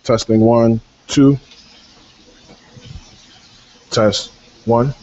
Testing 1, 2. Test 1.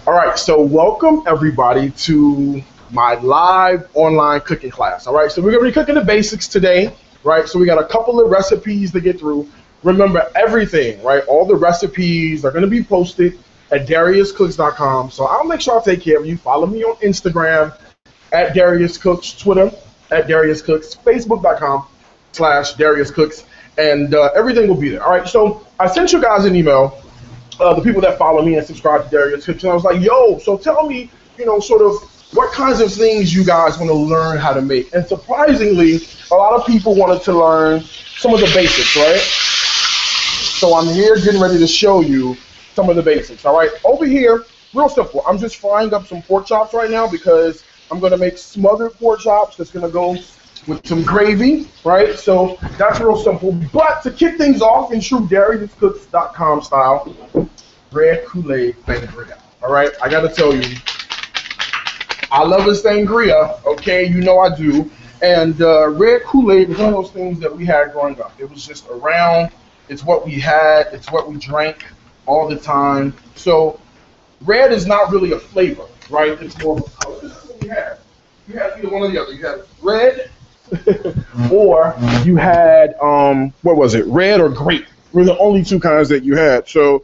All right, so welcome everybody to my live online cooking class. All right, so we're gonna be cooking the basics today, right? So we got a couple of recipes to get through. Remember everything, right? All the recipes are gonna be posted at DariusCooks.com. So I'll make sure I take care of you. Follow me on Instagram at Darius Cooks, Twitter at Darius Cooks, Facebook.com/DariusCooks, and everything will be there. All right, so I sent you guys an email. The people that follow me and subscribe to Darius Cooks, and I was like, yo, so tell me, sort of what kinds of things you guys want to learn how to make. And surprisingly, a lot of people wanted to learn some of the basics, right? So I'm here getting ready to show you some of the basics, all right? Over here, real simple. I'm just frying up some pork chops right now because I'm going to make smothered pork chops that's going to go with some gravy, right? So that's real simple. But to kick things off in true DariusCooks.com style, red Kool Aid Sangria. All right, I gotta tell you, I love a sangria. Okay, you know I do. And red Kool Aid was one of those things that we had growing up. It was just around. It's what we had. It's what we drank all the time. So red is not really a flavor, right? It's more of a color. This is what we had. You had either one or the other. You had red. Or you had what was it, red or grape? Were the only two kinds that you had. So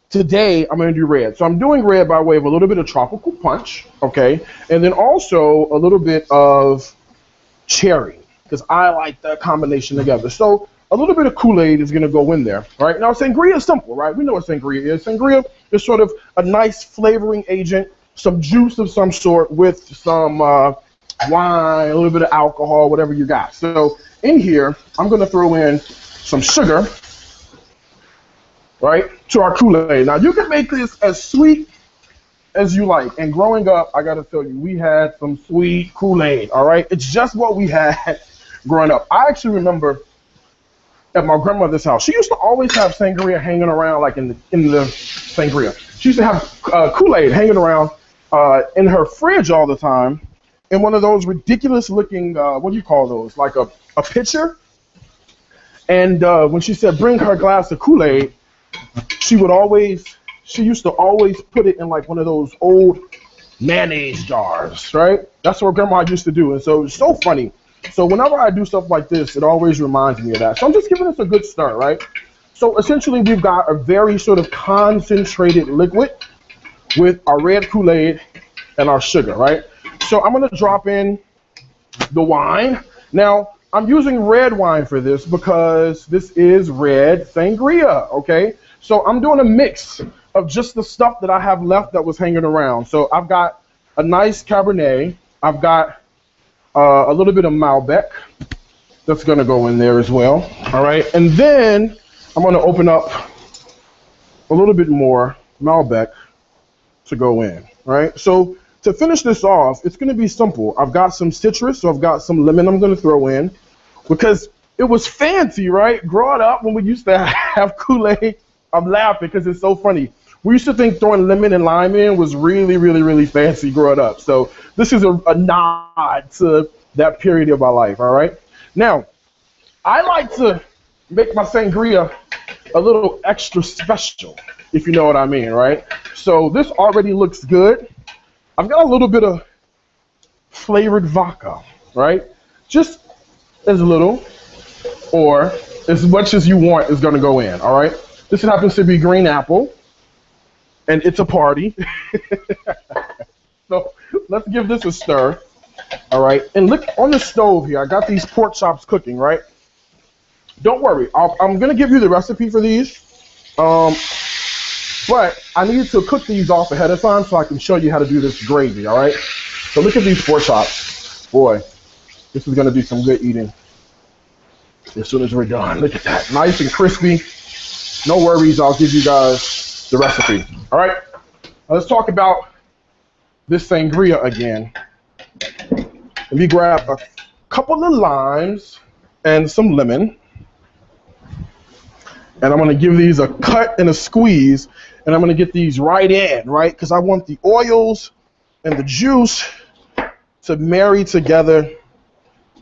today I'm going to do red. So I'm doing red by way of a little bit of tropical punch, okay, and then also a little bit of cherry because I like that combination together. So a little bit of Kool-Aid is going to go in there. All right, now sangria is simple, right? We know what sangria is. Sangria is sort of a nice flavoring agent, some juice of some sort with some wine, a little bit of alcohol, whatever you got. So in here, I'm going to throw in some sugar, right, to our Kool-Aid. Now, you can make this as sweet as you like. And growing up, I got to tell you, we had some sweet Kool-Aid, all right? It's just what we had growing up. I actually remember at my grandmother's house, she used to always have sangria hanging around, like in the sangria. She used to have Kool-Aid hanging around in her fridge all the time. In one of those ridiculous looking, what do you call those? Like a pitcher. And when she said bring her glass of Kool-Aid, she used to always put it in like one of those old mayonnaise jars, right? That's what grandma used to do. And so it's so funny. So whenever I do stuff like this, it always reminds me of that. So I'm just giving this a good start, right? So essentially we've got a very sort of concentrated liquid with our red Kool-Aid and our sugar, right? So I'm going to drop in the wine. Now, I'm using red wine for this because this is red sangria, okay? So I'm doing a mix of just the stuff that I have left that was hanging around. So I've got a nice Cabernet. I've got a little bit of Malbec that's going to go in there as well, all right? And then I'm going to open up a little bit more Malbec to go in, all right? So to finish this off, it's going to be simple. I've got some citrus, so I've got some lemon I'm going to throw in because it was fancy, right? Growing up when we used to have Kool-Aid, I'm laughing because it's so funny. We used to think throwing lemon and lime in was really, really, really fancy growing up. So this is a nod to that period of my life, all right? Now, I like to make my sangria a little extra special, if you know what I mean, right? So this already looks good. I've got a little bit of flavored vodka, right? Just as little or as much as you want is going to go in, all right? This happens to be green apple, and it's a party. So let's give this a stir, all right? And look on the stove here. I got these pork chops cooking, right? Don't worry. I'm going to give you the recipe for these. But I need to cook these off ahead of time so I can show you how to do this gravy, all right? So look at these pork chops. Boy, this is going to be some good eating. as soon as we're done. Look at that, nice and crispy. No worries, I'll give you guys the recipe. All right, now let's talk about this sangria again. Let me grab a couple of limes and some lemon. And I'm gonna give these a cut and a squeeze, and I'm gonna get these right in, right? Because I want the oils and the juice to marry together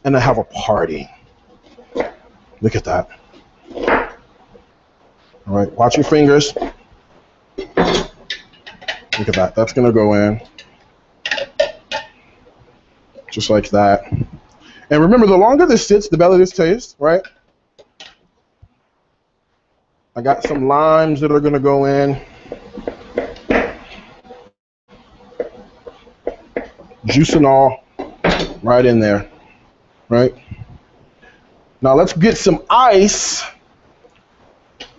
and to have a party. Look at that. All right, watch your fingers. Look at that, that's gonna go in. Just like that. And remember, the longer this sits, the better this tastes, right? I got some limes that are gonna go in. Juice and all, right in there, right? Now let's get some ice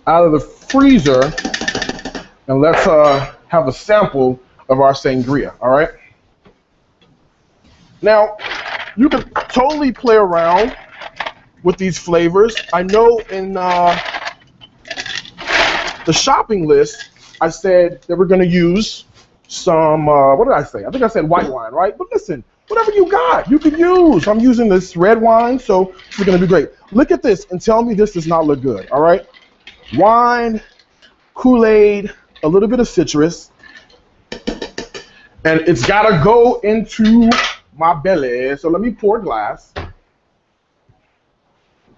out of the freezer and let's have a sample of our sangria, all right? Now, you can totally play around with these flavors. I know in the shopping list, I said that we're gonna use some, what did I say? I think I said white wine, right? But listen, whatever you got, you can use. I'm using this red wine, so it's gonna be great. Look at this and tell me this does not look good, all right? Wine, Kool Aid, a little bit of citrus, and it's gotta go into my belly. So let me pour a glass,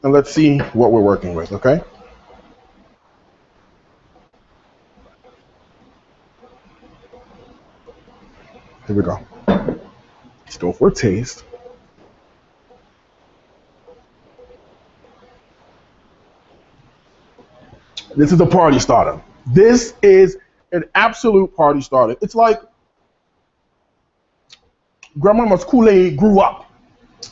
and let's see what we're working with, okay? Here we go. Let's go for a taste. This is a party starter. This is an absolute party starter. It's like Grandmama's Kool Aid grew up.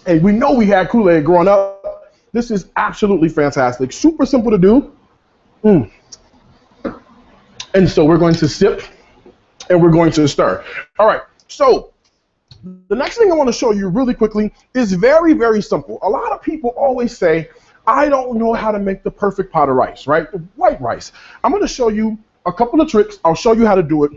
And we know we had Kool Aid growing up. This is absolutely fantastic. Super simple to do. And so we're going to sip and we're going to stir. All right. So the next thing I want to show you really quickly is very, very simple. A lot of people always say, I don't know how to make the perfect pot of rice, right? White rice. I'm going to show you a couple of tricks. I'll show you how to do it.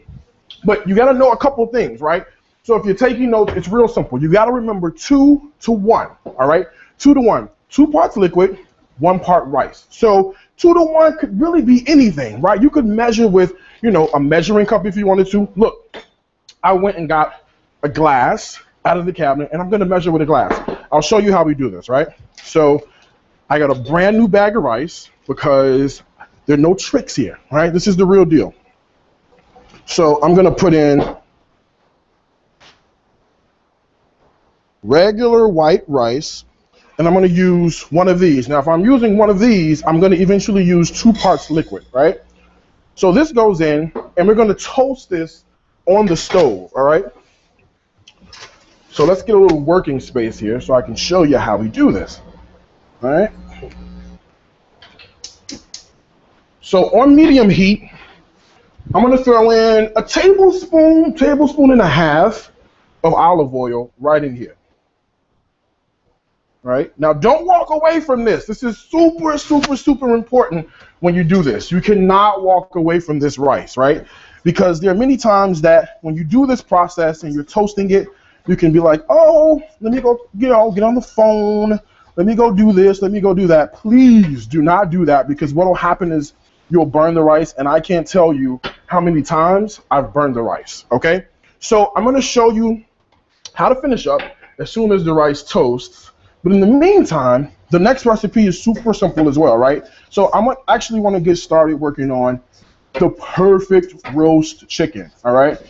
But you got to know a couple of things, right? So if you're taking notes, it's real simple. You got to remember 2 to 1, all right? 2 to 1. 2 parts liquid, 1 part rice. So 2 to 1 could really be anything, right? You could measure with, you know, a measuring cup if you wanted to. Look. I went and got a glass out of the cabinet, and I'm going to measure with a glass. I'll show you how we do this, right? So I got a brand new bag of rice because there are no tricks here, right? This is the real deal. So I'm going to put in regular white rice, and I'm going to use one of these. Now, if I'm using one of these, I'm going to eventually use 2 parts liquid, right? So this goes in, and we're going to toast this on the stove, all right? So let's get a little working space here so I can show you how we do this, all right? So on medium heat, I'm gonna throw in a tablespoon and a half of olive oil right in here, right? Now don't walk away from this. This is super, super, super important when you do this. You cannot walk away from this rice, right? Because there are many times that when you do this process and you're toasting it, you can be like, oh, let me go, get on the phone. Let me go do this. Let me go do that. Please do not do that, because what will happen is you'll burn the rice, and I can't tell you how many times I've burned the rice, okay? So I'm going to show you how to finish up as soon as the rice toasts. But in the meantime, the next recipe is super simple as well, right? So I actually want to get started working on the perfect roast chicken, all right?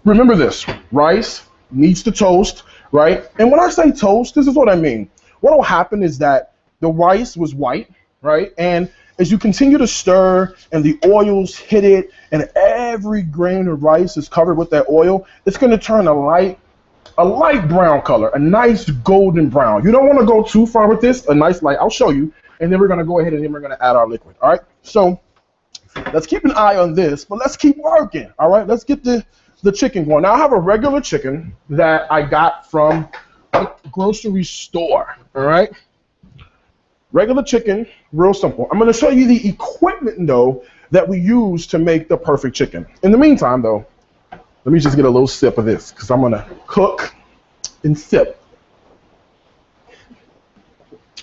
Remember this, rice needs to toast, right? And when I say toast, this is what I mean. What will happen is that the rice was white, right? And as you continue to stir and the oils hit it and every grain of rice is covered with that oil, it's going to turn a light brown color, a nice golden brown. You don't want to go too far with this, a nice light. I'll show you. And then we're going to go ahead and then we're going to add our liquid, all right? So let's keep an eye on this, but let's keep working, all right? Let's get the chicken going. Now I have a regular chicken that I got from a grocery store, all right? Regular chicken, real simple. I'm going to show you the equipment, though, that we use to make the perfect chicken. In the meantime, though, let me just get a little sip of this because I'm going to cook and sip.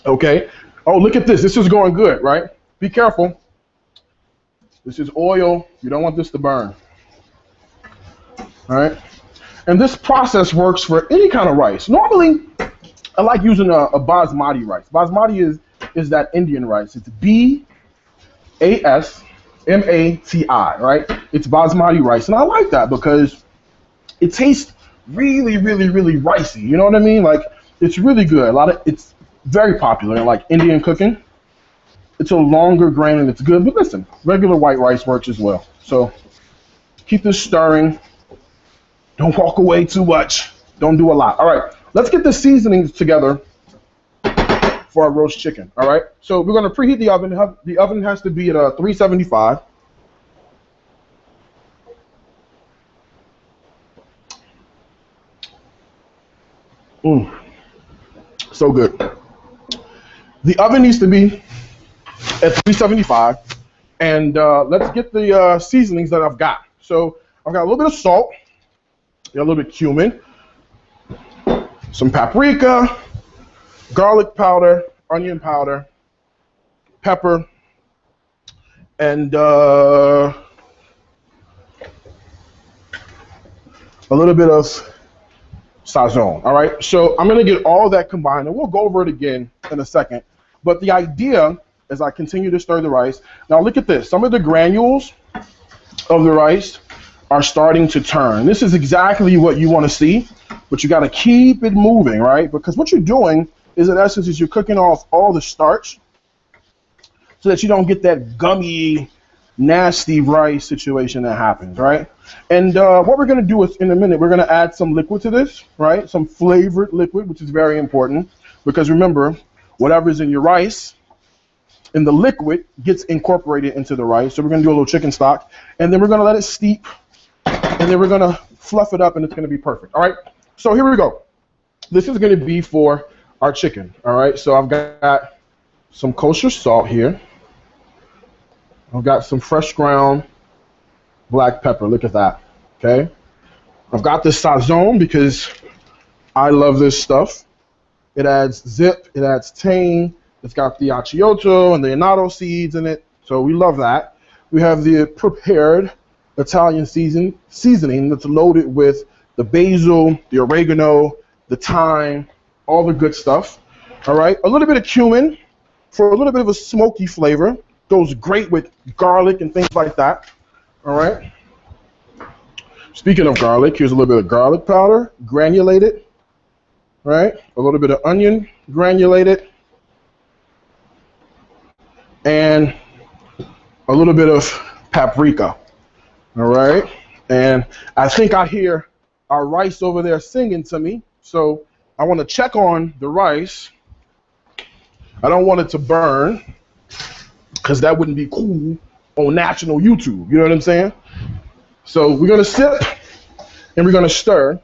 Okay. Oh, look at this. This is going good, right? Be careful. This is oil. You don't want this to burn. All right. And this process works for any kind of rice. Normally, I like using a basmati rice. Basmati is that Indian rice. It's B-A-S-M-A-T-I, right? It's basmati rice. And I like that because it tastes really, really, really ricey. You know what I mean? Like, it's really good. It's very popular in like Indian cooking. It's a longer grain and it's good. But listen, regular white rice works as well. So keep this stirring. Don't walk away too much. Don't do a lot. All right, let's get the seasonings together for our roast chicken. All right, so we're going to preheat the oven. The oven has to be at 375. So good. The oven needs to be at 375. And let's get the seasonings that I've got. So I've got a little bit of salt. A little bit of cumin, some paprika, garlic powder, onion powder, pepper, and a little bit of sazon. All right, so I'm going to get all that combined, and we'll go over it again in a second. But the idea, as I continue to stir the rice, now look at this. Some of the granules of the rice are starting to turn. This is exactly what you want to see, but you got to keep it moving, right? Because what you're doing is, in essence, is you're cooking off all the starch so that you don't get that gummy, nasty rice situation that happens, right? And what we're going to do is, in a minute, we're going to add some liquid to this, right? Some flavored liquid, which is very important because remember, whatever's in your rice, in the liquid, gets incorporated into the rice. So we're going to do a little chicken stock, and then we're going to let it steep. And then we're going to fluff it up, and it's going to be perfect. All right, so here we go. This is going to be for our chicken. All right, so I've got some kosher salt here. I've got some fresh ground black pepper. Look at that. Okay. I've got this sazon because I love this stuff. It adds zip. It adds tang. It's got the achioto and the annatto seeds in it. So we love that. We have the prepared Italian seasoning that's loaded with the basil, the oregano, the thyme, all the good stuff. All right, a little bit of cumin for a little bit of a smoky flavor. Goes great with garlic and things like that. All right. Speaking of garlic, here's a little bit of garlic powder, granulated. Right, a little bit of onion, granulated, and a little bit of paprika. All right, and I think I hear our rice over there singing to me, so I want to check on the rice. I don't want it to burn, because that wouldn't be cool on national YouTube, you know what I'm saying? So we're going to sip, and we're going to stir.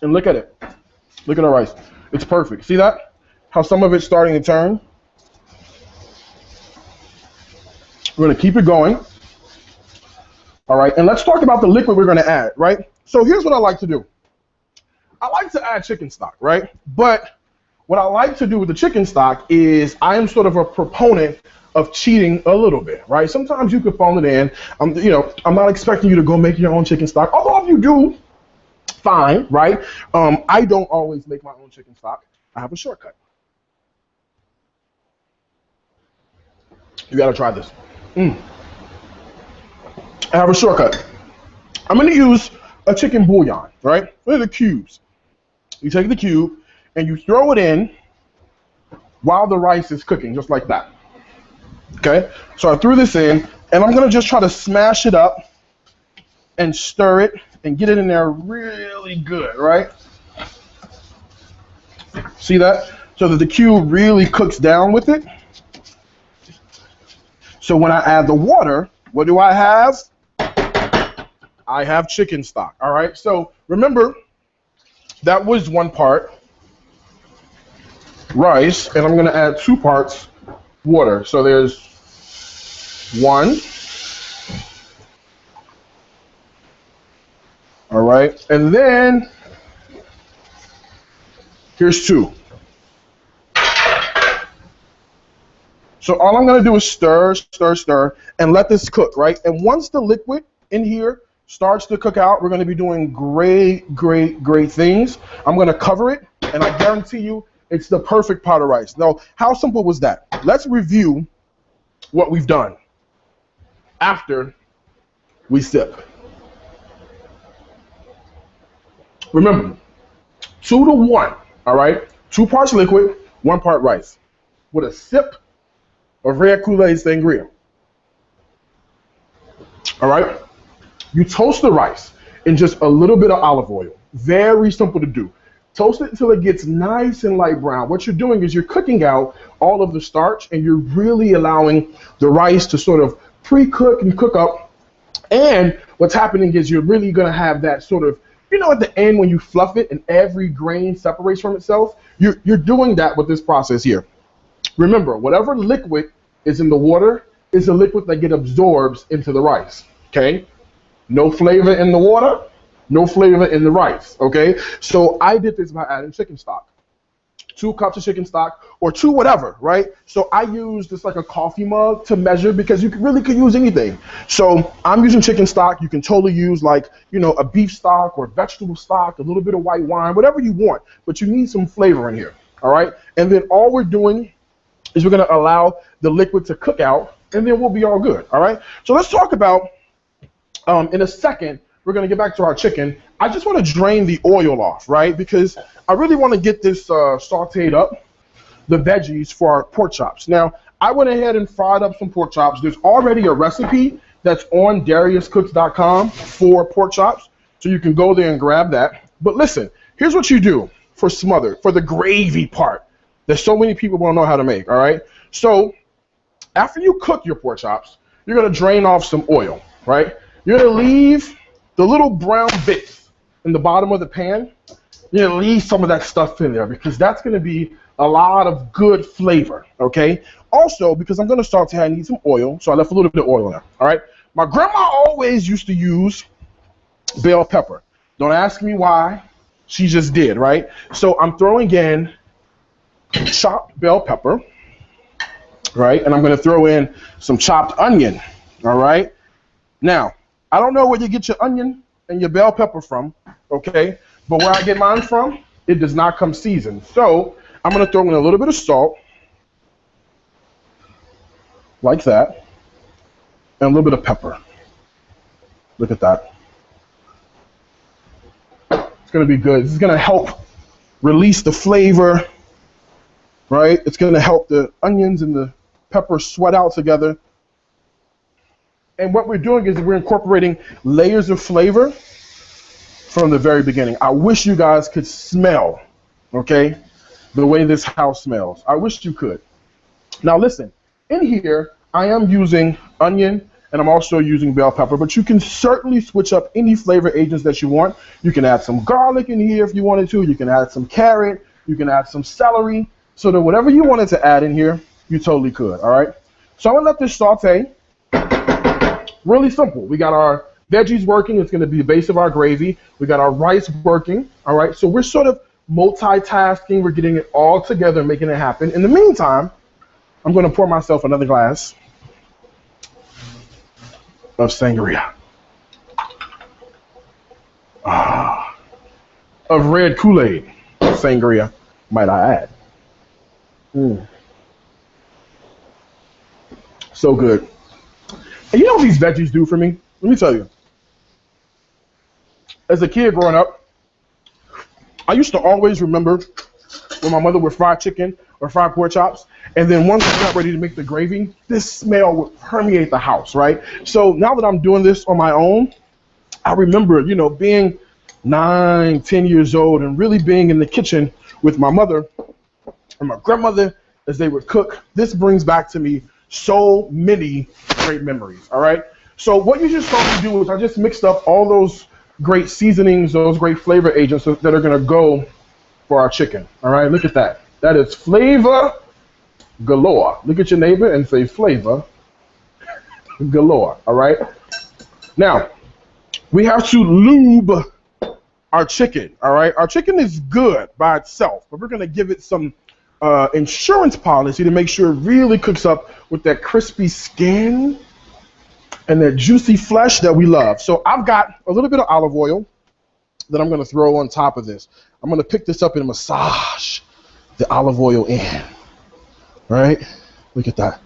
And look at it. Look at our rice. It's perfect. See that? How some of it's starting to turn? We're going to keep it going. All right, and let's talk about the liquid we're going to add, right? So here's what I like to do. I like to add chicken stock, right? But what I like to do with the chicken stock is I am sort of a proponent of cheating a little bit, right? Sometimes you could phone it in. I'm not expecting you to go make your own chicken stock. Although if you do, fine, right? I don't always make my own chicken stock. I have a shortcut. You got to try this. I have a shortcut. I'm going to use a chicken bouillon, right? Look at the cubes. You take the cube and you throw it in while the rice is cooking, just like that. Okay? So I threw this in, and I'm going to just try to smash it up and stir it and get it in there really good, right? See that? So that the cube really cooks down with it. So when I add the water, what do I have? I have chicken stock, all right? So remember, that was one part. rice, and I'm gonna add 2 parts water. So there's 1. All right, and then here's 2. So all I'm gonna do is stir, stir, stir, and let this cook, right? And once the liquid in here starts to cook out, we're gonna be doing great, great, great things. I'm gonna cover it, and I guarantee you it's the perfect pot of rice. Now, how simple was that? Let's review what we've done after we sip. Remember, 2 to 1, all right? 2 parts liquid, 1 part rice, with a sip of red Kool Aid Sangria. All right? You toast the rice in just a little bit of olive oil. Very simple to do. Toast it until it gets nice and light brown. What you're doing is you're cooking out all of the starch, and you're really allowing the rice to sort of pre-cook and cook up. And what's happening is you're really going to have that sort of, you know, at the end when you fluff it and every grain separates from itself, you're doing that with this process here. Remember, whatever liquid is in the water is the liquid that gets absorbed into the rice, okay? No flavor in the water, no flavor in the rice, okay? So I did this by adding chicken stock. 2 cups of chicken stock, or 2 whatever, right? So I use this like a coffee mug to measure, because you really could use anything. So I'm using chicken stock. You can totally use, like, you know, a beef stock or vegetable stock, a little bit of white wine, whatever you want, but you need some flavor in here, all right? And then all we're doing is we're gonna allow the liquid to cook out, and then we'll be all good, all right? So let's talk about, in a second, we're gonna get back to our chicken. I just wanna drain the oil off, right? Because I really wanna get this sauteed up, the veggies for our pork chops. Now, I went ahead and fried up some pork chops. There's already a recipe that's on DariusCooks.com for pork chops, so you can go there and grab that. But listen, here's what you do for smothered, for the gravy part that so many people won't know how to make, all right? So after you cook your pork chops, you're gonna drain off some oil, right? You're gonna leave the little brown bits in the bottom of the pan. You're gonna leave some of that stuff in there, because that's gonna be a lot of good flavor, okay? Also, because I'm gonna saute, I need some oil, so I left a little bit of oil in there, all right? My grandma always used to use bell pepper. Don't ask me why, she just did, right? So I'm throwing in chopped bell pepper, right? And I'm gonna throw in some chopped onion, all right? Now, I don't know where you get your onion and your bell pepper from, okay? But where I get mine from, it does not come seasoned. So I'm gonna throw in a little bit of salt, like that, and a little bit of pepper. Look at that. It's gonna be good. This is gonna help release the flavor, right? It's gonna help the onions and the pepper sweat out together. And what we're doing is we're incorporating layers of flavor from the very beginning. I wish you guys could smell, okay, the way this house smells. I wish you could. Now listen, in here, I am using onion, and I'm also using bell pepper, but you can certainly switch up any flavor agents that you want. You can add some garlic in here if you wanted to. You can add some carrot. You can add some celery. So that whatever you wanted to add in here, you totally could, all right? So I'm gonna let this saute. Really simple. We got our veggies working. It's gonna be the base of our gravy. We got our rice working, all right? So we're sort of multitasking. We're getting it all together, making it happen. In the meantime, I'm gonna pour myself another glass of sangria. Of red Kool Aid Sangria, might I add. So good. And you know what these veggies do for me? Let me tell you. As a kid growing up, I used to always remember when my mother would fry chicken or fry pork chops, and then once I got ready to make the gravy, this smell would permeate the house, right? So now that I'm doing this on my own, I remember, you know, being 9, 10 years old and really being in the kitchen with my mother and my grandmother as they would cook. This brings back to me so many great memories, all right? So what you just saw me do is I just mixed up all those great seasonings, those great flavor agents that are gonna go for our chicken, all right? Look at that. That is flavor galore. Look at your neighbor and say flavor galore, all right? Now, we have to lube our chicken, all right? Our chicken is good by itself, but we're gonna give it some insurance policy to make sure it really cooks up with that crispy skin and that juicy flesh that we love. So I've got a little bit of olive oil that I'm gonna throw on top of this. I'm gonna pick this up and massage the olive oil in, right? Look at that.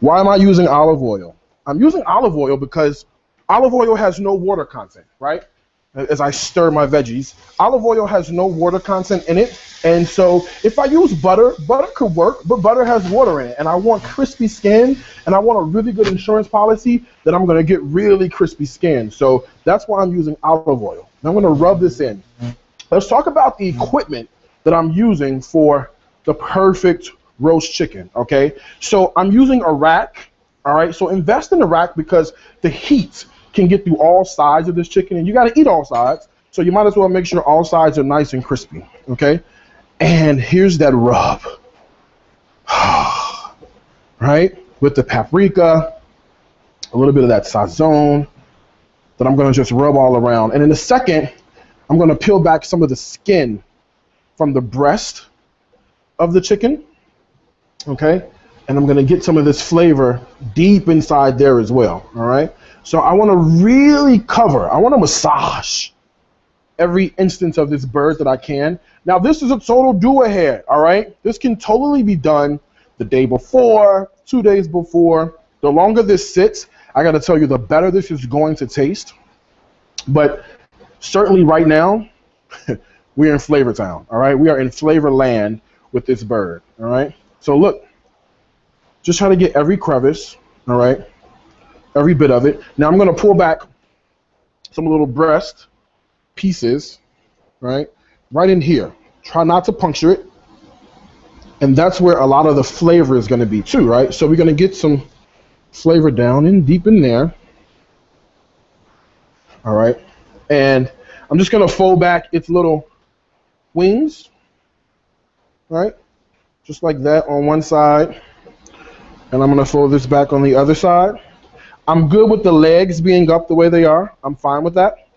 Why am I using olive oil? I'm using olive oil because olive oil has no water content, right? As I stir my veggies, olive oil has no water content in it. And so if I use butter, butter could work, but butter has water in it. And I want crispy skin, and I want a really good insurance policy that I'm gonna get really crispy skin. So that's why I'm using olive oil. Now I'm gonna rub this in. Let's talk about the equipment that I'm using for the perfect roast chicken, okay? So I'm using a rack, all right? So invest in a rack because the heat can get through all sides of this chicken, and you gotta eat all sides, so you might as well make sure all sides are nice and crispy, okay? And here's that rub, right? With the paprika, a little bit of that sazon that I'm gonna just rub all around. And in a second, I'm gonna peel back some of the skin from the breast of the chicken, okay? And I'm gonna get some of this flavor deep inside there as well, all right? So I wanna really cover, I wanna massage every instance of this bird that I can. Now this is a total do-ahead, all right? This can totally be done the day before, 2 days before. The longer this sits, I gotta tell you, the better this is going to taste. But certainly right now, we're in Flavor Town, all right? We are in flavor land with this bird, all right? So look, just try to get every crevice, all right? Every bit of it. Now I'm gonna pull back some little breast pieces, right in here. Try not to puncture it. And that's where a lot of the flavor is gonna be too, right? So we're gonna get some flavor down in deep in there. All right. And I'm just gonna fold back its little wings, right? Just like that on one side. And I'm gonna fold this back on the other side. I'm good with the legs being up the way they are. I'm fine with that.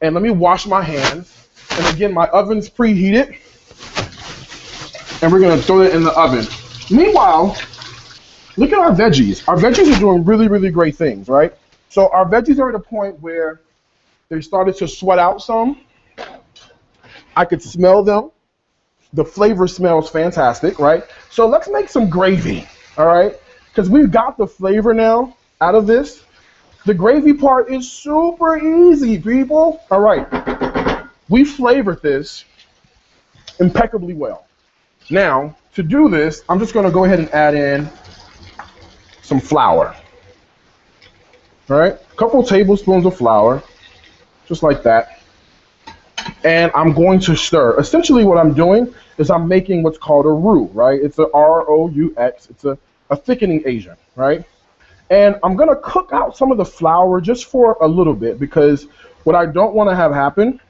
And let me wash my hands. And again, my oven's preheated. And we're gonna throw it in the oven. Meanwhile, look at our veggies. Our veggies are doing really, really great things, right? So our veggies are at a point where they started to sweat out some. I could smell them. The flavor smells fantastic, right? So let's make some gravy, all right? Because we've got the flavor now out of this. The gravy part is super easy, people. All right, we flavored this impeccably well. Now, to do this, I'm just gonna go ahead and add in some flour. All right, a couple tablespoons of flour, just like that. And I'm going to stir. Essentially what I'm doing is I'm making what's called a roux, right? It's a R-O-U-X, it's a thickening agent, right? And I'm gonna cook out some of the flour just for a little bit, because what I don't wanna have happen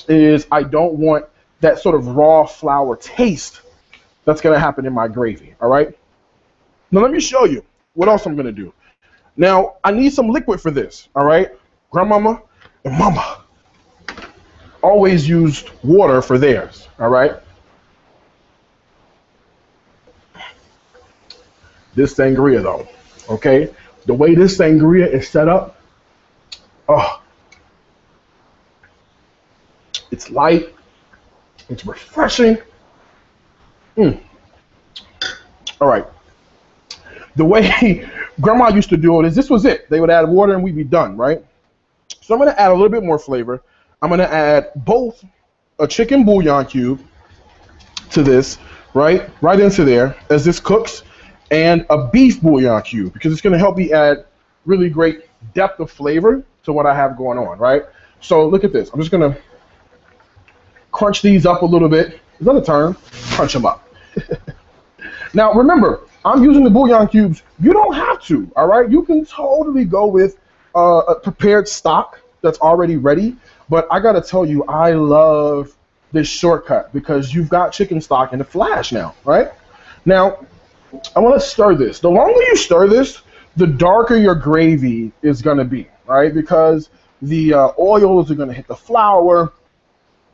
is I don't want that sort of raw flour taste that's gonna happen in my gravy, all right? Now let me show you what else I'm gonna do. Now, I need some liquid for this, all right? Grandmama and mama always used water for theirs, all right? This sangria though, okay? The way this sangria is set up, oh, it's light, it's refreshing. All right. The way Grandma used to do it is this was it. They would add water and we'd be done, right? So I'm gonna add a little bit more flavor. I'm gonna add both a chicken bouillon cube to this, right into there as this cooks, and a beef bouillon cube, because it's gonna help me add really great depth of flavor to what I have going on, right? So look at this. I'm just gonna crunch these up a little bit. Is that a term? Crunch them up. Now remember, I'm using the bouillon cubes. You don't have to, all right? You can totally go with a prepared stock that's already ready. But I gotta tell you, I love this shortcut because you've got chicken stock in a flash now, right? Now, I want to stir this. The longer you stir this, the darker your gravy is going to be, right? Because the oils are going to hit the flour,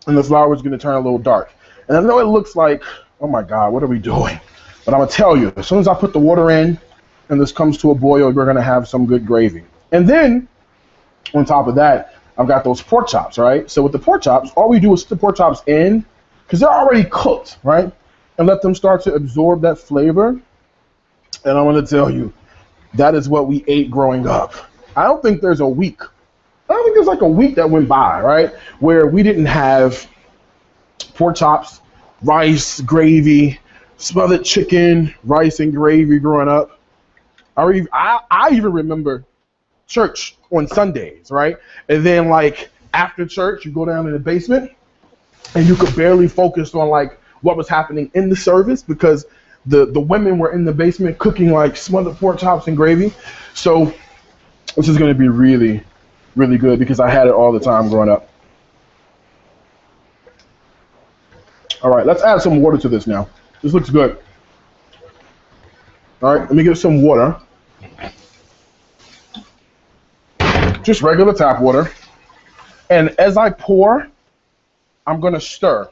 and the flour is going to turn a little dark. And I know it looks like, oh my God, what are we doing? But I'm going to tell you, as soon as I put the water in and this comes to a boil, we're going to have some good gravy. And then, on top of that, I've got those pork chops, right? So with the pork chops, all we do is put the pork chops in, because they're already cooked, right? And let them start to absorb that flavor. And I want to tell you, that is what we ate growing up. I don't think there's a week. I don't think there's like a week that went by, right, where we didn't have pork chops, rice, gravy, smothered chicken, rice and gravy growing up. I even remember church on Sundays, right? And then like after church, you go down in the basement and you could barely focus on like what was happening in the service because the women were in the basement cooking like smothered pork chops and gravy. So this is going to be really, really good because I had it all the time growing up. All right, let's add some water to this now. This looks good. All right, let me get some water. Just regular tap water. And as I pour, I'm going to stir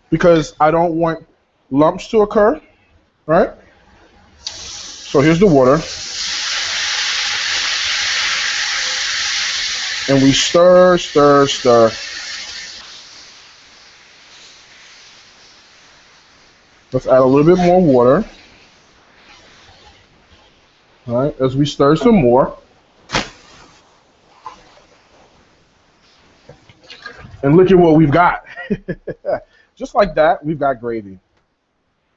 because I don't want lumps to occur, right? So here's the water. And we stir, stir, stir. Let's add a little bit more water. All right, as we stir some more. And look at what we've got. Just like that, we've got gravy.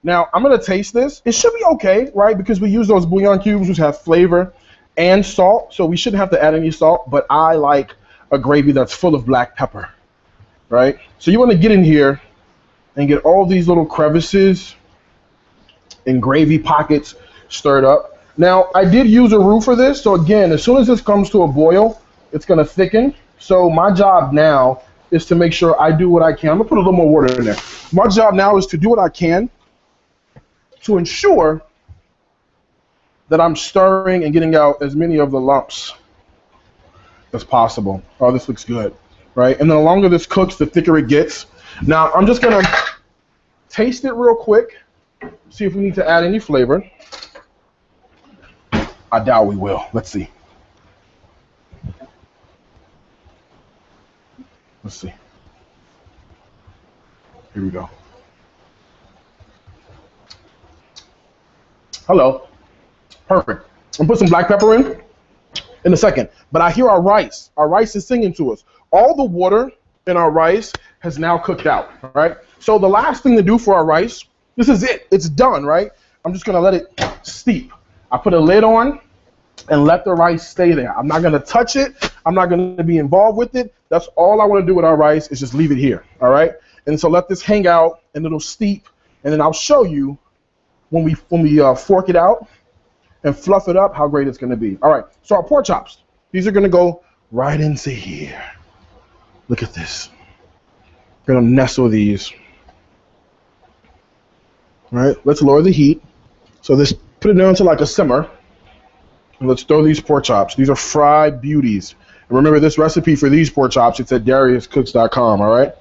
Now, I'm going to taste this. It should be okay, right? Because we use those bouillon cubes, which have flavor and salt. So we shouldn't have to add any salt. But I like a gravy that's full of black pepper, right? So you want to get in here and get all these little crevices and gravy pockets stirred up. Now, I did use a roux for this. So again, as soon as this comes to a boil, it's going to thicken. So my job now is to make sure I do what I can. I'm going to put a little more water in there. My job now is to do what I can to ensure that I'm stirring and getting out as many of the lumps as possible. Oh, this looks good, right? And then the longer this cooks, the thicker it gets. Now, I'm just going to taste it real quick, see if we need to add any flavor. I doubt we will. Let's see. Let's see. Here we go. Hello. Perfect. I'm put some black pepper in a second. But I hear our rice. Our rice is singing to us. All the water in our rice has now cooked out, right? So the last thing to do for our rice, this is it. It's done, right? I'm just going to let it steep. I put a lid on and let the rice stay there. I'm not going to touch it. I'm not going to be involved with it. That's all I want to do with our rice is just leave it here, all right? And so let this hang out and it'll steep, and then I'll show you when we fork it out and fluff it up how great it's going to be. All right, so our pork chops, these are going to go right into here. Look at this. We're going to nestle these. All right, let's lower the heat. So this, put it down to like a simmer. And let's throw these pork chops. These are fried beauties. And remember, this recipe for these pork chops, it's at DariusCooks.com, all right?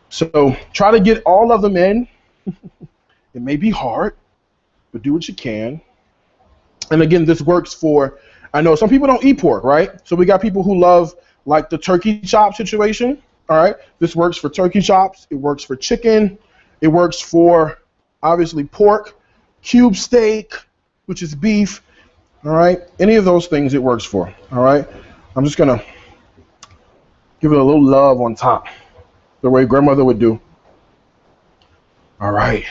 So try to get all of them in. It may be hard, but do what you can. And again, this works for, I know some people don't eat pork, right? So we got people who love like the turkey chop situation, all right? This works for turkey chops. It works for chicken. It works for, obviously, pork, cube steak, which is beef, all right? Any of those things it works for, all right? I'm just going to give it a little love on top, the way grandmother would do. All right.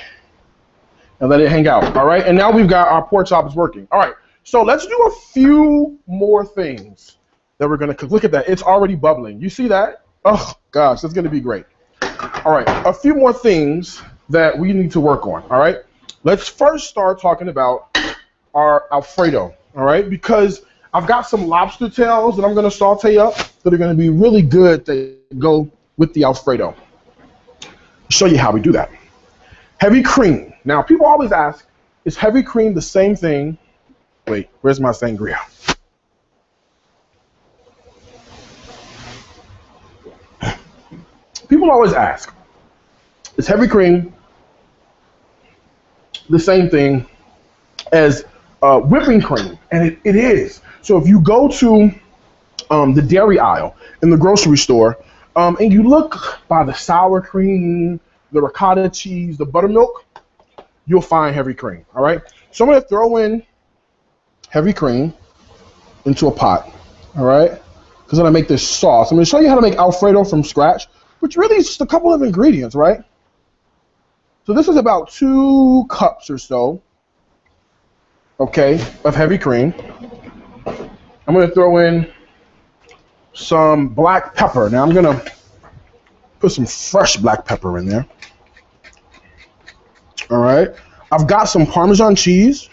And let it hang out, all right? And now we've got our pork chops working. All right, so let's do a few more things that we're going to cook. Look at that. It's already bubbling. You see that? Oh, gosh, that's going to be great. All right, a few more things that we need to work on, all right? Let's first start talking about our Alfredo, all right? Because I've got some lobster tails that I'm going to saute up that are going to be really good to go with the Alfredo. I'll show you how we do that. Heavy cream. Now, people always ask, is heavy cream the same thing? Wait, where's my sangria? People always ask, is heavy cream the same thing as whipping cream? And it is. So if you go to the dairy aisle in the grocery store and you look by the sour cream, the ricotta cheese, the buttermilk, you'll find heavy cream, all right? So I'm gonna throw in heavy cream into a pot, all right? Because I'm gonna make this sauce. I'm gonna show you how to make Alfredo from scratch, which really is just a couple of ingredients, right? So this is about 2 cups or so, okay, of heavy cream. I'm gonna throw in some black pepper. Now I'm gonna put some fresh black pepper in there. All right, I've got some Parmesan cheese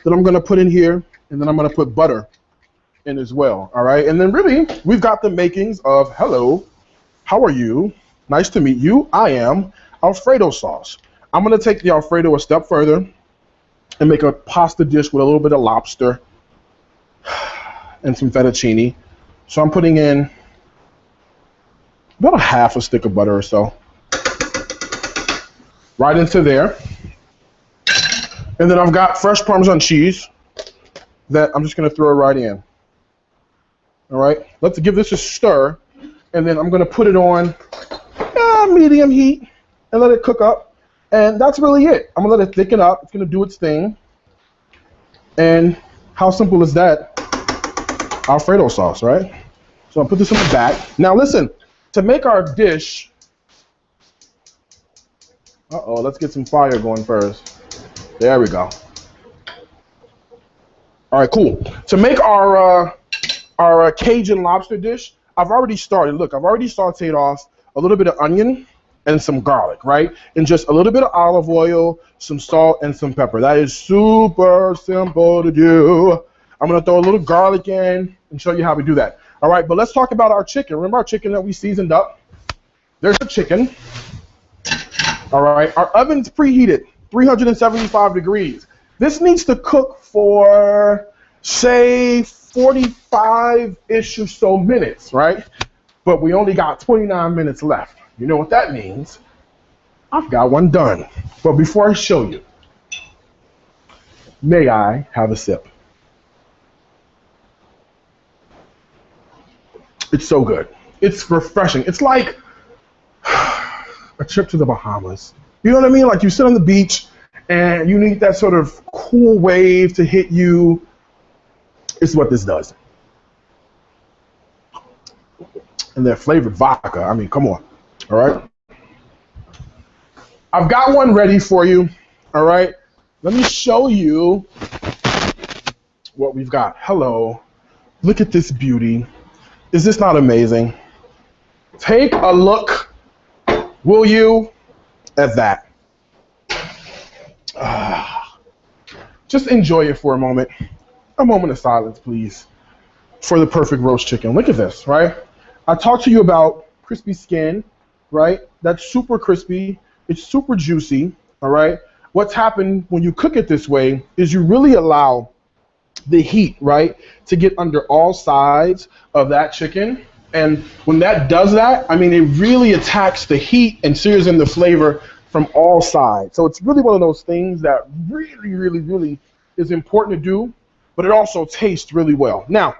that I'm gonna put in here, and then I'm gonna put butter in as well, all right? And then really, we've got the makings of, hello, how are you? Nice to meet you. I am Alfredo sauce. I'm gonna take the Alfredo a step further and make a pasta dish with a little bit of lobster and some fettuccine. So I'm putting in about a half a stick of butter or so right into there. And then I've got fresh Parmesan cheese that I'm just gonna throw right in. All right, let's give this a stir. And then I'm gonna put it on medium heat and let it cook up. And that's really it. I'm gonna let it thicken up. It's gonna do its thing. And how simple is that? Alfredo sauce, right? So I'll put this in the back. Now listen, to make our dish, let's get some fire going first. There we go. All right, cool. To make our Cajun lobster dish, I've already started. Look, I've already sauteed off a little bit of onion and some garlic, right? And just a little bit of olive oil, some salt, and some pepper. That is super simple to do. I'm gonna throw a little garlic in and show you how we do that. All right, but let's talk about our chicken. Remember our chicken that we seasoned up? There's the chicken. All right, our oven's preheated, 375 degrees. This needs to cook for, say, 45-ish or so minutes, right? But we only got 29 minutes left. You know what that means? I've got one done. But before I show you, may I have a sip? It's so good. It's refreshing. It's like a trip to the Bahamas. You know what I mean? Like you sit on the beach and you need that sort of cool wave to hit you. It's what this does. And their flavored vodka. I mean, come on. All right. I've got one ready for you. All right. Let me show you what we've got. Hello. Look at this beauty. Is this not amazing? Take a look, will you, at that. Just enjoy it for a moment. A moment of silence, please, for the perfect roast chicken. Look at this, right? I talked to you about crispy skin, right? That's super crispy. It's super juicy, all right? What's happened when you cook it this way is you really allow the heat, right, to get under all sides of that chicken. And when that does that, I mean, it really attacks the heat and sears in the flavor from all sides. So it's really one of those things that really, really, really is important to do, but it also tastes really well. Now,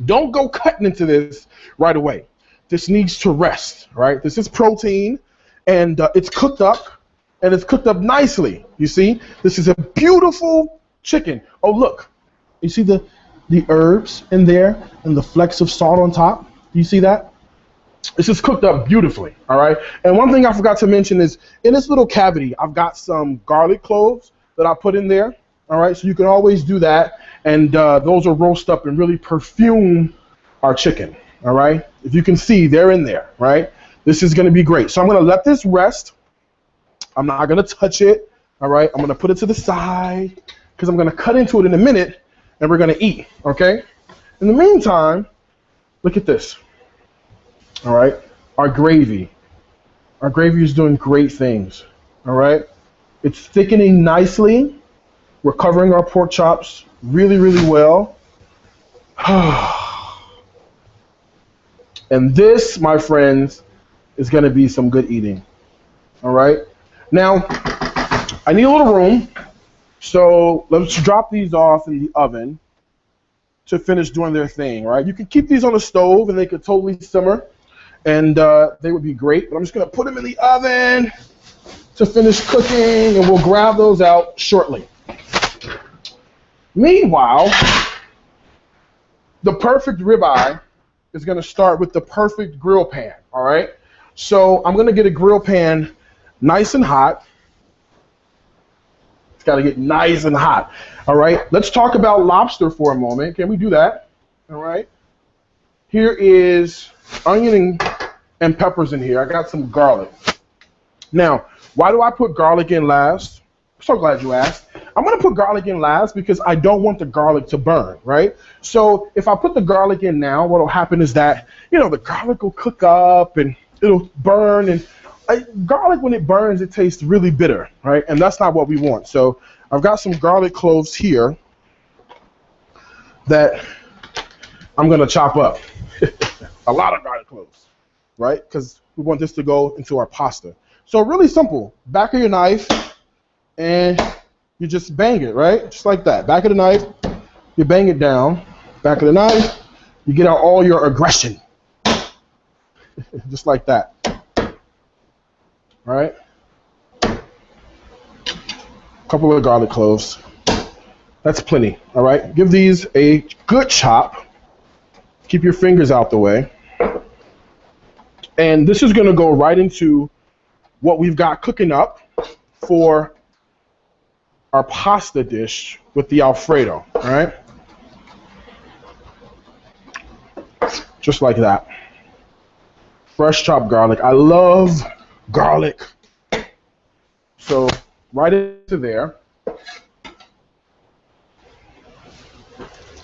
don't go cutting into this right away. This needs to rest, right? This is protein, and it's cooked up, and it's cooked up nicely. You see, this is a beautiful chicken. Oh, look, you see the herbs in there and the flecks of salt on top? Do you see that? This is cooked up beautifully, all right? And one thing I forgot to mention is in this little cavity, I've got some garlic cloves that I put in there, all right? So you can always do that, and those will roast up and really perfume our chicken, all right? If you can see, they're in there, right? This is gonna be great. So I'm gonna let this rest. I'm not gonna touch it, all right? I'm gonna put it to the side because I'm gonna cut into it in a minute and we're gonna eat, okay? In the meantime, look at this, all right? our gravy. Our gravy is doing great things. All right? It's thickening nicely. We're covering our pork chops really, really well. And this, my friends, is going to be some good eating. All right? Now, I need a little room. So let's drop these off in the oven to finish doing their thing, right? You can keep these on the stove and they could totally simmer and they would be great. But I'm just gonna put them in the oven to finish cooking and we'll grab those out shortly. Meanwhile, the perfect ribeye is gonna start with the perfect grill pan, all right? So I'm gonna get a grill pan nice and hot. Got to get nice and hot. All right, let's talk about lobster for a moment. Can we do that? All right. Here is onion and peppers in here. I got some garlic. Now, why do I put garlic in last? I'm so glad you asked. I'm going to put garlic in last because I don't want the garlic to burn, right? So if I put the garlic in now, what will happen is that, you know, the garlic will cook up and it'll burn and garlic, when it burns, it tastes really bitter, right? And that's not what we want. So I've got some garlic cloves here that I'm going to chop up. A lot of garlic cloves, right? Because we want this to go into our pasta. So really simple. Back of your knife, and you just bang it, right? Just like that. Back of the knife, you bang it down. Back of the knife, you get out all your aggression. Just like that. All right, a couple of garlic cloves. That's plenty. All right, give these a good chop. Keep your fingers out the way. And this is going to go right into what we've got cooking up for our pasta dish with the Alfredo. All right, just like that. Fresh chopped garlic. I love garlic. So right into there.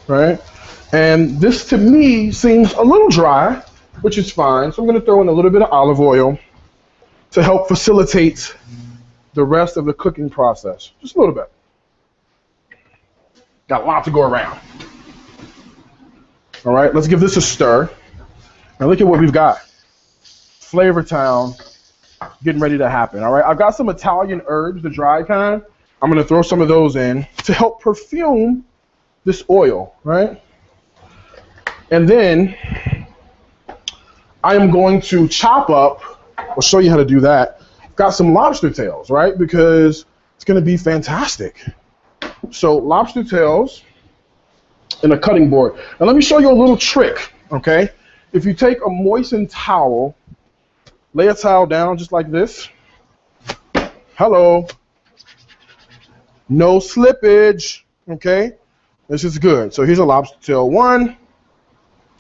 Right? And this to me seems a little dry, which is fine. So I'm going to throw in a little bit of olive oil to help facilitate the rest of the cooking process. Just a little bit. Got a lot to go around. All right, let's give this a stir. And look at what we've got. Flavor Town getting ready to happen. All right, I've got some Italian herbs, the dry kind. I'm going to throw some of those in to help perfume this oil, right? And then I am going to chop up, I'll show you how to do that. Got some lobster tails, right? Because it's going to be fantastic. So lobster tails in a cutting board. Now let me show you a little trick, okay? If you take a moistened towel, lay a towel down just like this. Hello. No slippage, okay? This is good. So here's a lobster tail 1.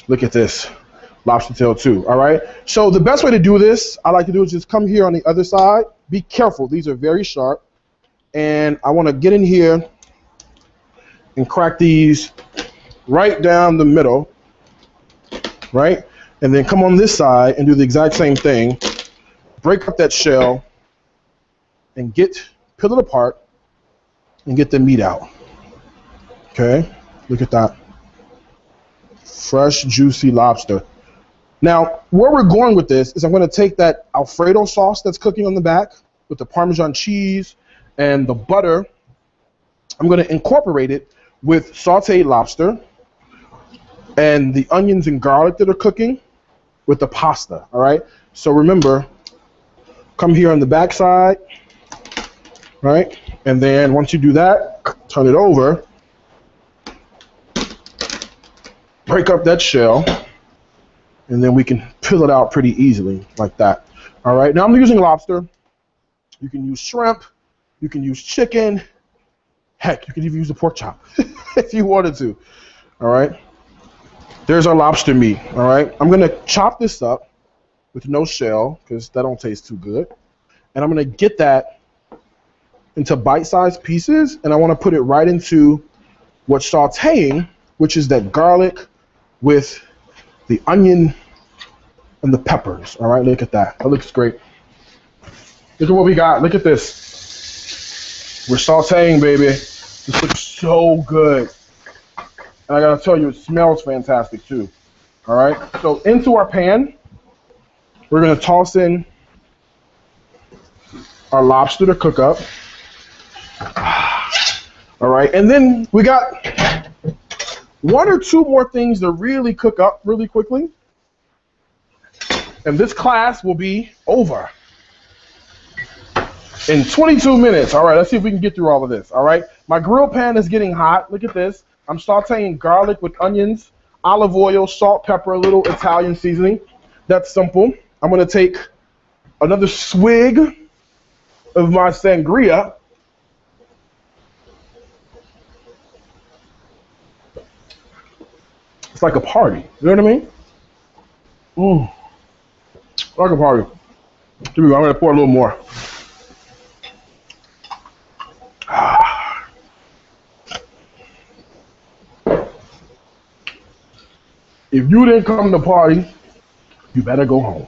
Look at this. Lobster tail 2, all right? So the best way to do this, I like to do is just come here on the other side. Be careful. These are very sharp. And I want to get in here and crack these right down the middle, right? And then come on this side and do the exact same thing. Break up that shell and peel it apart and get the meat out. Okay, look at that. Fresh, juicy lobster. Now, where we're going with this is I'm going to take that Alfredo sauce that's cooking on the back with the Parmesan cheese and the butter. I'm going to incorporate it with sauteed lobster and the onions and garlic that are cooking with the pasta, all right? So remember, come here on the back side, right? And then once you do that, turn it over, break up that shell, and then we can peel it out pretty easily like that. All right, now I'm using lobster. You can use shrimp, you can use chicken, heck, you can even use a pork chop if you wanted to. All right, there's our lobster meat. All right, I'm gonna chop this up with no shell because that don't taste too good. And I'm gonna get that into bite-sized pieces, and I wanna put it right into what's sauteing, which is that garlic with the onion and the peppers. All right, look at that. That looks great. Look at what we got. Look at this. We're sauteing, baby. This looks so good. And I gotta tell you, it smells fantastic too. All right, so into our pan, we're gonna toss in our lobster to cook up. All right, and then we got one or two more things to really cook up really quickly. And this class will be over in 22 minutes. All right, let's see if we can get through all of this. All right, my grill pan is getting hot. Look at this. I'm sauteing garlic with onions, olive oil, salt, pepper, a little Italian seasoning. That's simple. I'm gonna take another swig of my sangria. It's like a party. You know what I mean? Like a party. Here we go. I'm gonna pour a little more. If you didn't come to the party, you better go home.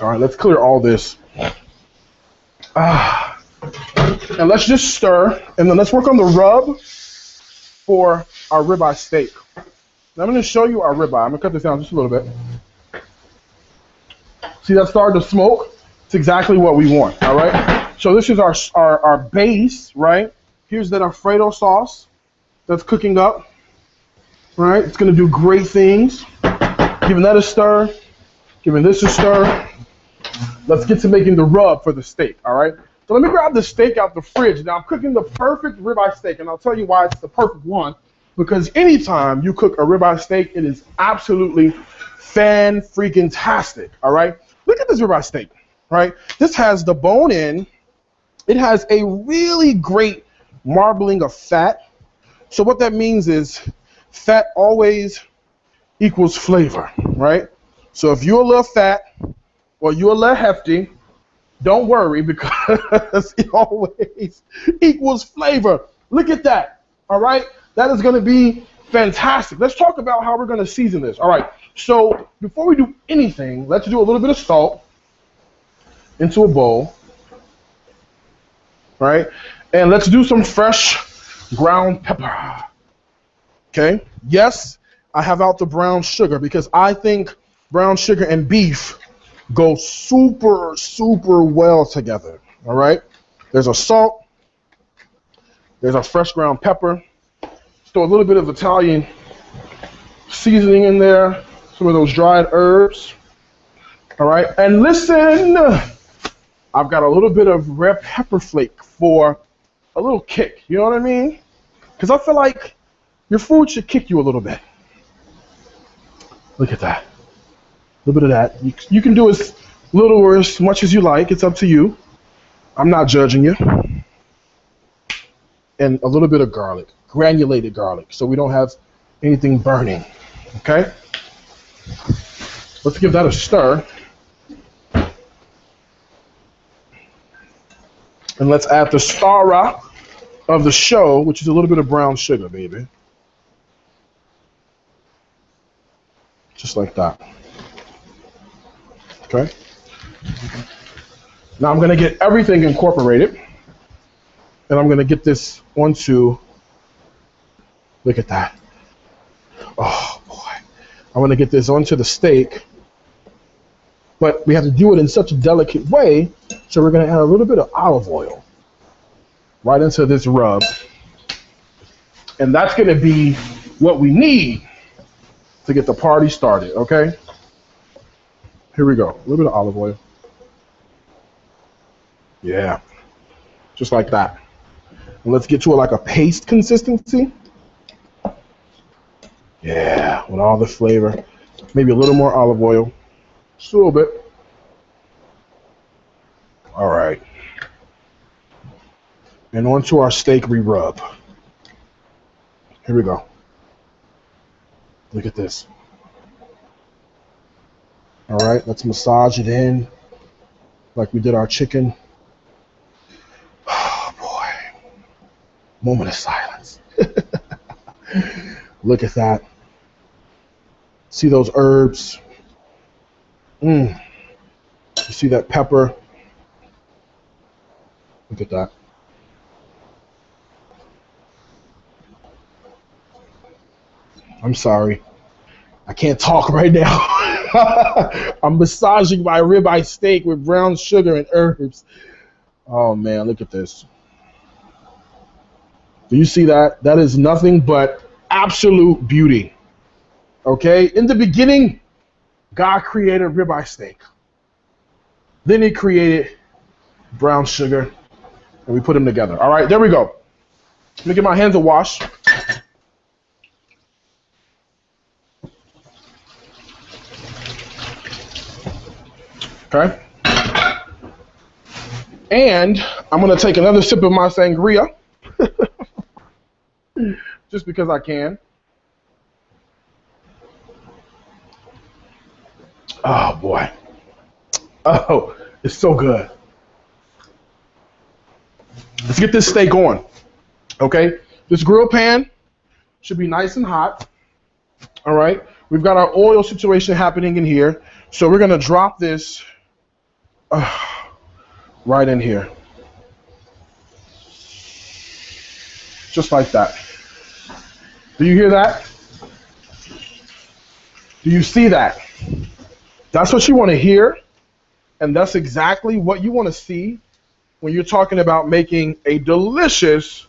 All right, let's clear all this. And let's just stir, and then let's work on the rub for our ribeye steak. Now I'm going to show you our ribeye. I'm going to cut this down just a little bit. See that starting to smoke? It's exactly what we want, all right? So this is our base, right? Here's that Alfredo sauce that's cooking up, right? It's going to do great things. Giving that a stir, giving this a stir. Let's get to making the rub for the steak, all right? So let me grab the steak out the fridge. Now I'm cooking the perfect ribeye steak, and I'll tell you why it's the perfect one. Because anytime you cook a ribeye steak, it is absolutely fan-freaking-tastic, all right? Look at this ribeye steak, right? This has the bone in. It has a really great marbling of fat. So what that means is fat always equals flavor, right? So if you're a little fat or you're a little hefty, don't worry, because it always equals flavor. Look at that, all right? That is going to be fantastic. Let's talk about how we're going to season this. All right, so before we do anything, let's do a little bit of salt into a bowl, right? And let's do some fresh ground pepper, okay? Yes, I have out the brown sugar because I think brown sugar and beef go super, super well together, all right? There's a salt, there's a fresh ground pepper, throw a little bit of Italian seasoning in there, some of those dried herbs, all right? And listen, I've got a little bit of red pepper flake for a little kick, you know what I mean? Because I feel like your food should kick you a little bit. Look at that. A little bit of that. You can do as little or as much as you like. It's up to you. I'm not judging you. And a little bit of garlic, granulated garlic, so we don't have anything burning. Okay? Let's give that a stir. And let's add the star of the show, which is a little bit of brown sugar, baby. Just like that. Okay? Now I'm going to get everything incorporated. And I'm going to get this onto, look at that. Oh, boy. I'm going to get this onto the steak. But we have to do it in such a delicate way, so we're going to add a little bit of olive oil right into this rub. And that's going to be what we need to get the party started, okay? Here we go. A little bit of olive oil. Yeah. Just like that. And let's get to like a paste consistency. Yeah, with all the flavor. Maybe a little more olive oil. Just a little bit. All right. And onto our steak re-rub. Here we go. Look at this. All right, let's massage it in like we did our chicken. Oh, boy. Moment of silence. Look at that. See those herbs? You see that pepper? Look at that. I'm sorry. I can't talk right now. I'm massaging my ribeye steak with brown sugar and herbs. Oh man, look at this. Do you see that? That is nothing but absolute beauty. Okay? In the beginning, God created ribeye steak. Then he created brown sugar, and we put them together. All right, there we go. Let me get my hands a wash. Okay. And I'm going to take another sip of my sangria. Just because I can. Oh, boy. Oh, it's so good. Let's get this steak on. Okay? This grill pan should be nice and hot. All right? We've got our oil situation happening in here. So we're going to drop this right in here. Just like that. Do you hear that? Do you see that? That's what you want to hear, and that's exactly what you want to see when you're talking about making a delicious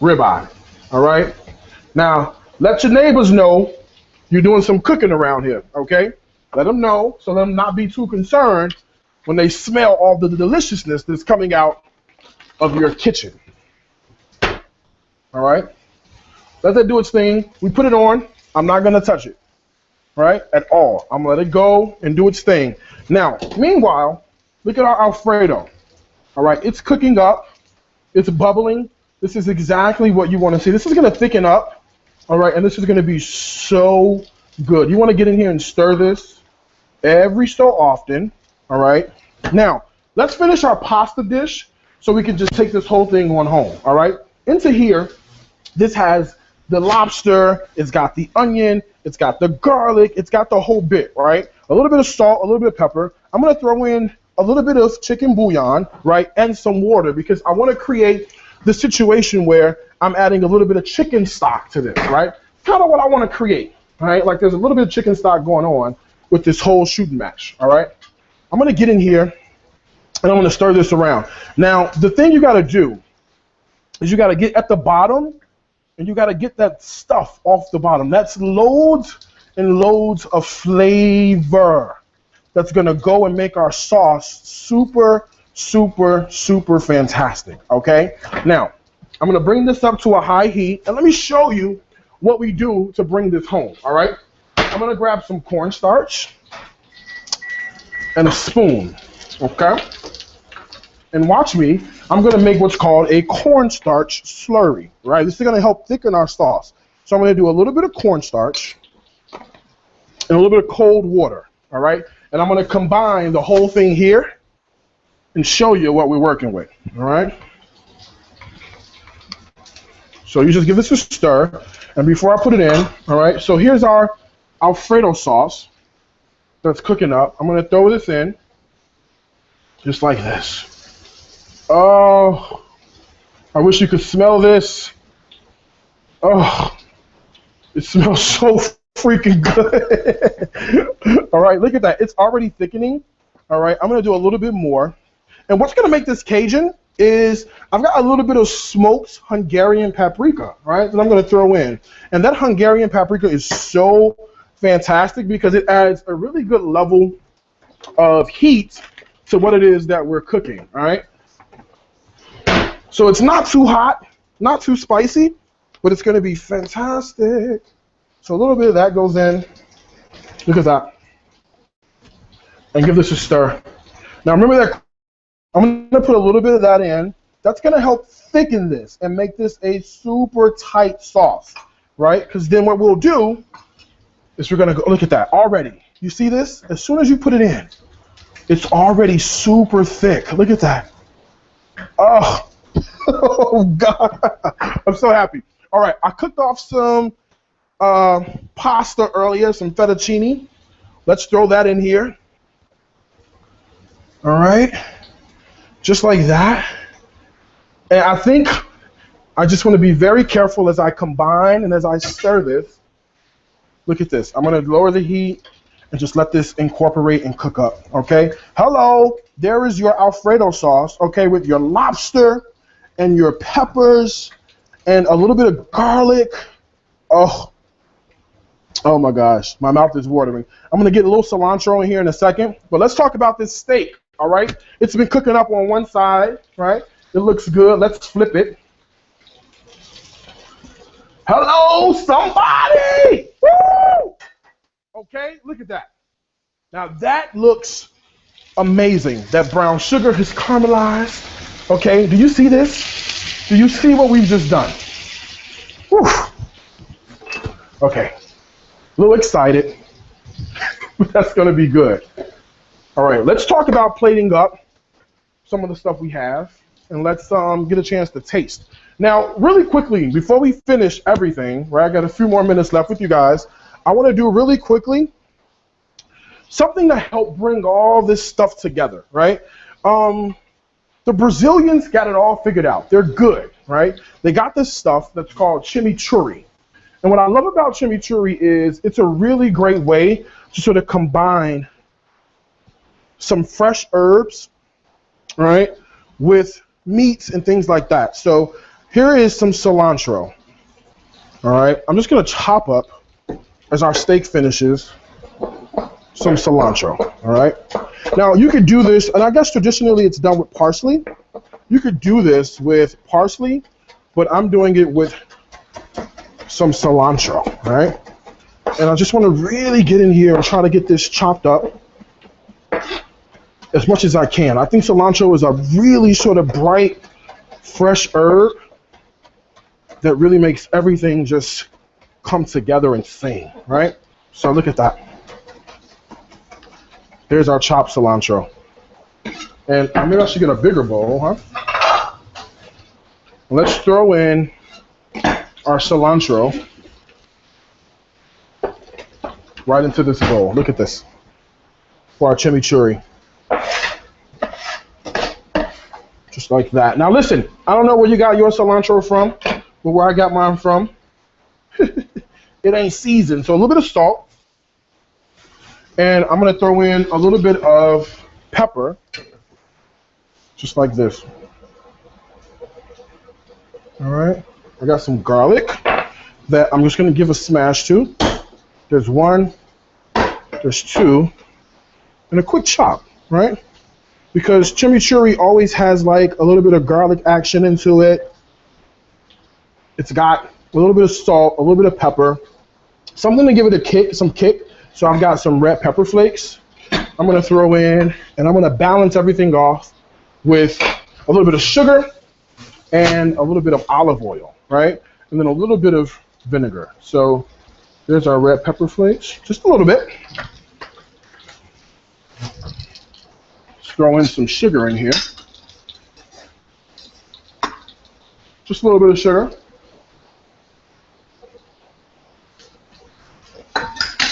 ribeye. All right? Now, let your neighbors know you're doing some cooking around here, okay? Let them know so them not be too concerned when they smell all the deliciousness that's coming out of your kitchen. All right? Let that do its thing. We put it on. I'm not going to touch it, right, at all. I'm going to let it go and do its thing. Now, meanwhile, look at our Alfredo. All right? It's cooking up. It's bubbling. This is exactly what you want to see. This is going to thicken up, all right, and this is going to be so good. You want to get in here and stir this every so often, all right? Now, let's finish our pasta dish so we can just take this whole thing on home, all right? Into here, this has the lobster, it's got the onion, it's got the garlic, it's got the whole bit, right? A little bit of salt, a little bit of pepper. I'm going to throw in a little bit of chicken bouillon, right, and some water because I want to create the situation where I'm adding a little bit of chicken stock to this, right? Kind of what I want to create, right? Like there's a little bit of chicken stock going on with this whole shooting match, all right? I'm going to get in here and I'm going to stir this around. Now, the thing you got to do is you got to get at the bottom and you got to get that stuff off the bottom. That's loads and loads of flavor that's going to go and make our sauce super, super, super fantastic, okay? Now, I'm going to bring this up to a high heat, and let me show you what we do to bring this home, all right? I'm going to grab some cornstarch and a spoon, okay? And watch me. I'm going to make what's called a cornstarch slurry, right? This is going to help thicken our sauce. So I'm going to do a little bit of cornstarch and a little bit of cold water, all right? And I'm going to combine the whole thing here and show you what we're working with, all right? So you just give this a stir, and before I put it in, all right, so here's our Alfredo sauce that's cooking up. I'm going to throw this in just like this. Oh, I wish you could smell this. Oh, it smells so freaking good. All right, look at that. It's already thickening. All right, I'm going to do a little bit more. And what's going to make this Cajun is I've got a little bit of smoked Hungarian paprika, right, that I'm going to throw in. And that Hungarian paprika is so fantastic because it adds a really good level of heat to what it is that we're cooking, all right? So it's not too hot, not too spicy, but it's going to be fantastic. So a little bit of that goes in. Look at that. And give this a stir. Now remember that I'm going to put a little bit of that in. That's going to help thicken this and make this a super tight sauce, right? Because then what we'll do is we're going to go, look at that already. You see this? As soon as you put it in, it's already super thick. Look at that. Oh, oh God. I'm so happy. All right, I cooked off some pasta earlier, some fettuccine. Let's throw that in here. All right, just like that. And I think I just want to be very careful as I combine and as I stir this. Look at this. I'm going to lower the heat and just let this incorporate and cook up, okay? Hello, there is your Alfredo sauce, okay, with your lobster and your peppers and a little bit of garlic. Oh my gosh, my mouth is watering. I'm going to get a little cilantro in here in a second, but let's talk about this steak, all right? It's been cooking up on one side, right? It looks good. Let's flip it. Hello, somebody! Woo! Okay, look at that. Now that looks amazing. That brown sugar has caramelized. Okay, do you see this? Do you see what we've just done? Whew. Okay, a little excited, but that's gonna be good. All right, let's talk about plating up some of the stuff we have, and let's get a chance to taste. Now, really quickly, before we finish everything, right, I got a few more minutes left with you guys, I want to do really quickly something to help bring all this stuff together, right? The Brazilians got it all figured out. They're good, right? They got this stuff that's called chimichurri. And what I love about chimichurri is it's a really great way to sort of combine some fresh herbs, right, with meats and things like that. So here is some cilantro. All right, I'm just gonna chop up as our steak finishes some cilantro. All right, now you could do this, and I guess traditionally it's done with parsley. You could do this with parsley, but I'm doing it with some cilantro. All right, and I just want to really get in here and try to get this chopped up as much as I can. I think cilantro is a really sort of bright, fresh herb that really makes everything just come together and sing, right? So look at that. Here's our chopped cilantro. And maybe I should get a bigger bowl, huh? Let's throw in our cilantro right into this bowl. Look at this. For our chimichurri. Just like that. Now listen, I don't know where you got your cilantro from, but where I got mine from, it ain't seasoned. So a little bit of salt. And I'm going to throw in a little bit of pepper, just like this. All right. I got some garlic that I'm just going to give a smash to. There's one, there's two, and a quick chop, right? Because chimichurri always has like a little bit of garlic action into it. It's got a little bit of salt, a little bit of pepper, something to give it a kick, some kick. So I've got some red pepper flakes I'm gonna throw in, and I'm gonna balance everything off with a little bit of sugar and a little bit of olive oil, right? And then a little bit of vinegar. So there's our red pepper flakes, just a little bit. Let's throw in some sugar in here. Just a little bit of sugar.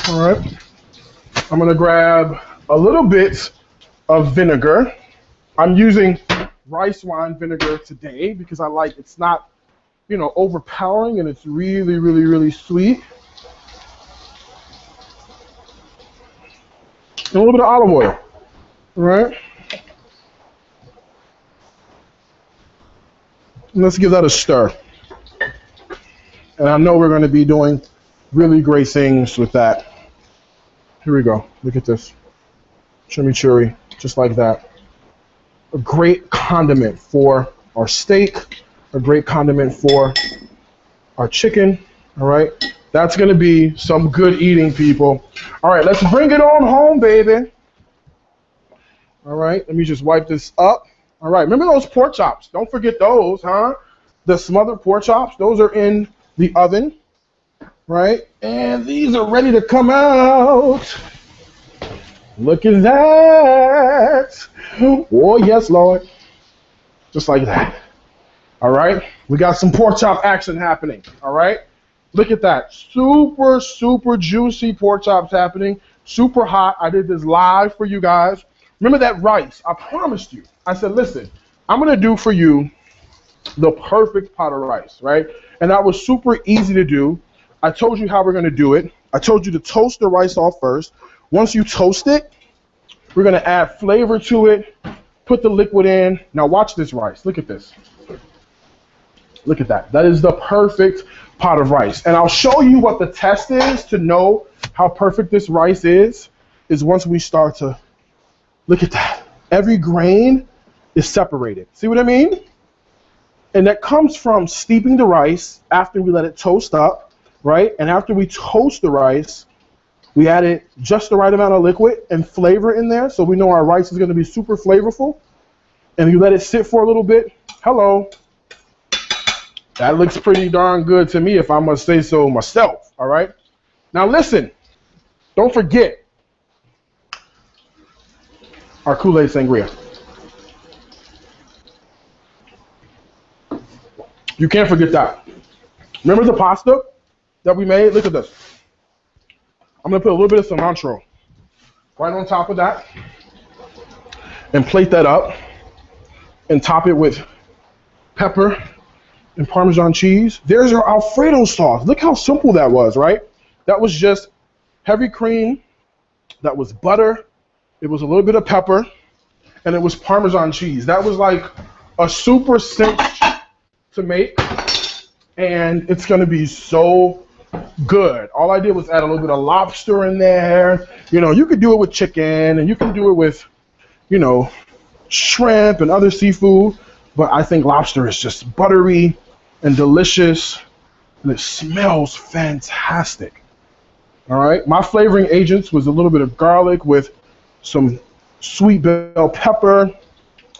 All right, I'm gonna grab a little bit of vinegar. I'm using rice wine vinegar today because I like it's not, you know, overpowering, and it's really, really, really sweet. And a little bit of olive oil, all right? And let's give that a stir. And I know we're gonna be doing really great things with that. Here we go. Look at this. Chimichurri, just like that. A great condiment for our steak, a great condiment for our chicken, all right? That's gonna be some good eating, people. All right, let's bring it on home, baby. All right, let me just wipe this up. All right, remember those pork chops? Don't forget those, huh? The smothered pork chops, those are in the oven. Right? And these are ready to come out. Look at that. Oh, yes, Lord. Just like that. All right? We got some pork chop action happening. All right? Look at that. Super, super juicy pork chops happening. Super hot. I did this live for you guys. Remember that rice? I promised you. I said, listen, I'm going to do for you the perfect pot of rice, right? And that was super easy to do. I told you how we're going to do it. I told you to toast the rice off first. Once you toast it, we're going to add flavor to it, put the liquid in. Now watch this rice. Look at this. Look at that. That is the perfect pot of rice. And I'll show you what the test is to know how perfect this rice is once we start to look at that. Every grain is separated. See what I mean? And that comes from steeping the rice after we let it toast up, right? And after we toast the rice, we added just the right amount of liquid and flavor in there, so we know our rice is going to be super flavorful. And you let it sit for a little bit. Hello. That looks pretty darn good to me, if I must say so myself, all right? Now listen, don't forget our Kool Aid Sangria. You can't forget that. Remember the pasta that we made? Look at this. I'm going to put a little bit of cilantro right on top of that and plate that up and top it with pepper and Parmesan cheese. There's our Alfredo sauce. Look how simple that was, right? That was just heavy cream. That was butter. It was a little bit of pepper. And it was Parmesan cheese. That was like a super cinch to make. And it's going to be so good. All I did was add a little bit of lobster in there. You know, you could do it with chicken, and you can do it with, you know, shrimp and other seafood. But I think lobster is just buttery and delicious, and it smells fantastic. All right, my flavoring agents was a little bit of garlic with some sweet bell pepper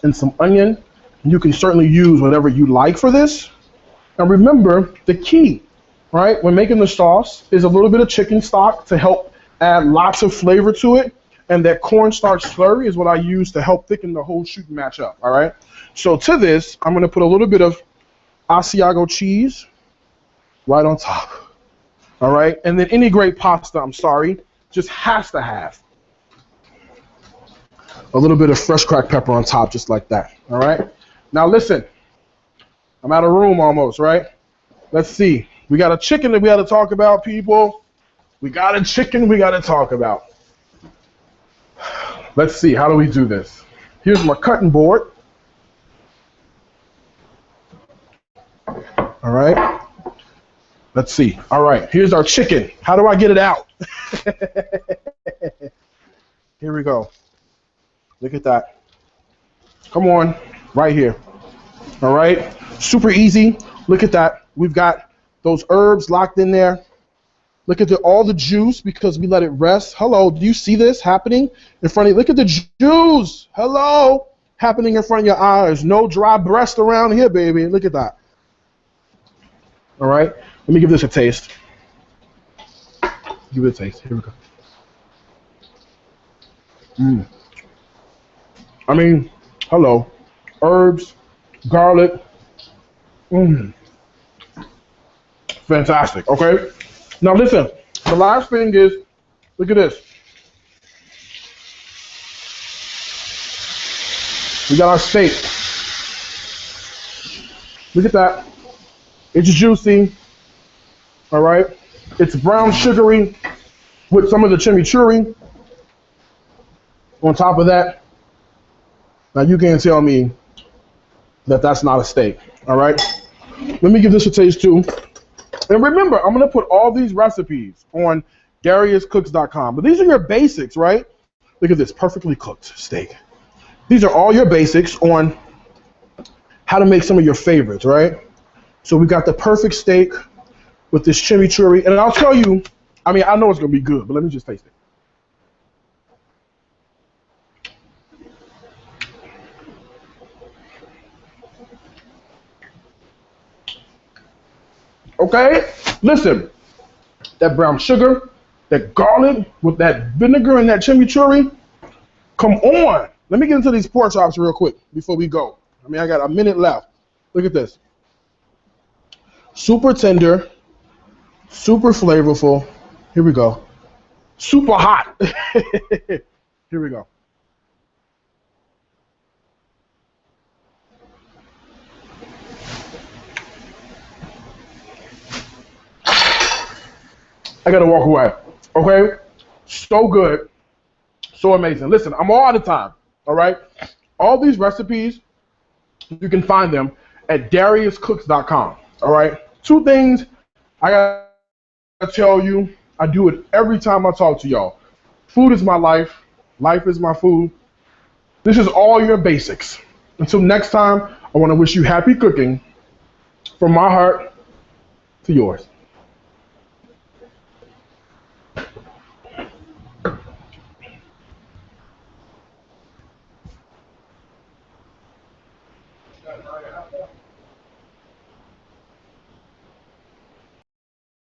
and some onion. And you can certainly use whatever you like for this. And remember, the key, right, when making the sauce is a little bit of chicken stock to help add lots of flavor to it. And that cornstarch slurry is what I use to help thicken the whole shoot and match up, all right? So to this, I'm going to put a little bit of Asiago cheese right on top, all right? And then any great pasta, I'm sorry, just has to have a little bit of fresh cracked pepper on top, just like that, all right? Now listen, I'm out of room almost, right? Let's see. We got a chicken that we got to talk about, people. We got a chicken we got to talk about. Let's see, how do we do this? Here's my cutting board. All right. Let's see. All right, here's our chicken. How do I get it out? Here we go. Look at that. Come on, right here. All right, super easy. Look at that. We've got those herbs locked in there. Look at all the juice because we let it rest. Hello, do you see this happening in front of you? Look at the juice. Hello, happening in front of your eyes. No dry breast around here, baby. Look at that. All right, let me give this a taste. Give it a taste. Here we go. I mean, hello, herbs, garlic. Fantastic. Okay. Now listen, the last thing is, look at this. We got our steak. Look at that. It's juicy. All right. It's brown sugary with some of the chimichurri on top of that. Now you can't tell me that that's not a steak. All right. Let me give this a taste too. And remember, I'm going to put all these recipes on DariusCooks.com. But these are your basics, right? Look at this, perfectly cooked steak. These are all your basics on how to make some of your favorites, right? So we got the perfect steak with this chimichurri. And I'll tell you, I mean, I know it's going to be good, but let me just taste it. Okay, listen, that brown sugar, that garlic with that vinegar and that chimichurri, come on. Let me get into these pork chops real quick before we go. I mean, I got a minute left. Look at this. Super tender, Super flavorful. Here we go. Super hot. Here we go. I gotta walk away. Okay? So good. So amazing. Listen, I'm all out of time. All right? All these recipes, you can find them at DariusCooks.com. All right? Two things I gotta tell you. I do it every time I talk to y'all. Food is my life. Life is my food. This is all your basics. Until next time, I want to wish you happy cooking from my heart to yours.